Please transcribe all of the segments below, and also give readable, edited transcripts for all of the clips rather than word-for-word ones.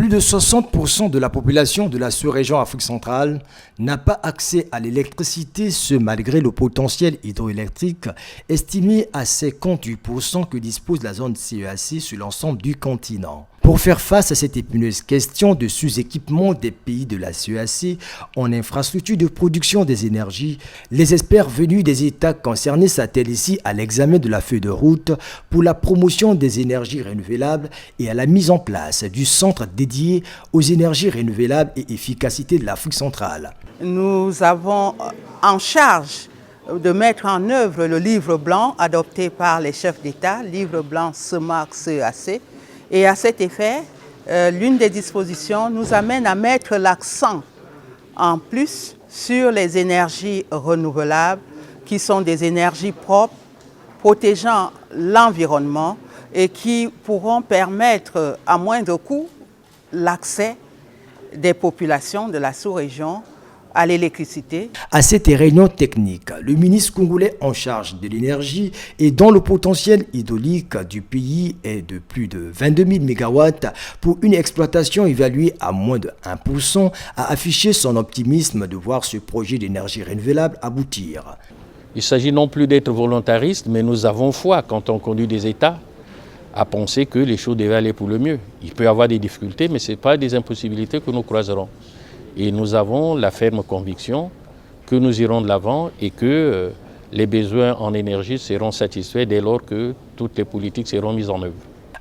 Plus de 60% de la population de la sous-région Afrique centrale n'a pas accès à l'électricité, ce malgré le potentiel hydroélectrique estimé à 58% que dispose la zone CEAC sur l'ensemble du continent. Pour faire face à cette épineuse question de sous-équipement des pays de la CEAC en infrastructure de production des énergies, les experts venus des États concernés s'attellent ici à l'examen de la feuille de route pour la promotion des énergies renouvelables et à la mise en place du centre dédié aux énergies renouvelables et efficacité de l'Afrique centrale. Nous avons en charge de mettre en œuvre le livre blanc adopté par les chefs d'État, livre blanc CEMAC-CEAC. Et à cet effet, l'une des dispositions nous amène à mettre l'accent en plus sur les énergies renouvelables qui sont des énergies propres, protégeant l'environnement et qui pourront permettre à moindre coût l'accès des populations de la sous-région à l'électricité. À cette réunion technique, le ministre congolais en charge de l'énergie et dont le potentiel hydraulique du pays est de plus de 22 000 MW pour une exploitation évaluée à moins de 1%, a affiché son optimisme de voir ce projet d'énergie renouvelable aboutir. Il s'agit non plus d'être volontariste, mais nous avons foi quand on conduit des États à penser que les choses devaient aller pour le mieux. Il peut y avoir des difficultés, mais ce n'est pas des impossibilités que nous croiserons. Et nous avons la ferme conviction que nous irons de l'avant et que les besoins en énergie seront satisfaits dès lors que toutes les politiques seront mises en œuvre.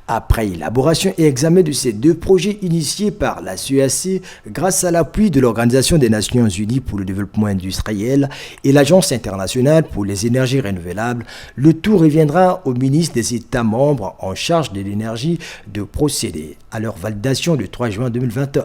Après élaboration et examen de ces deux projets initiés par la CEAC grâce à l'appui de l'Organisation des Nations Unies pour le développement industriel et l'Agence internationale pour les énergies renouvelables, le tout reviendra aux ministres des États membres en charge de l'énergie de procéder à leur validation le 3 juin 2021.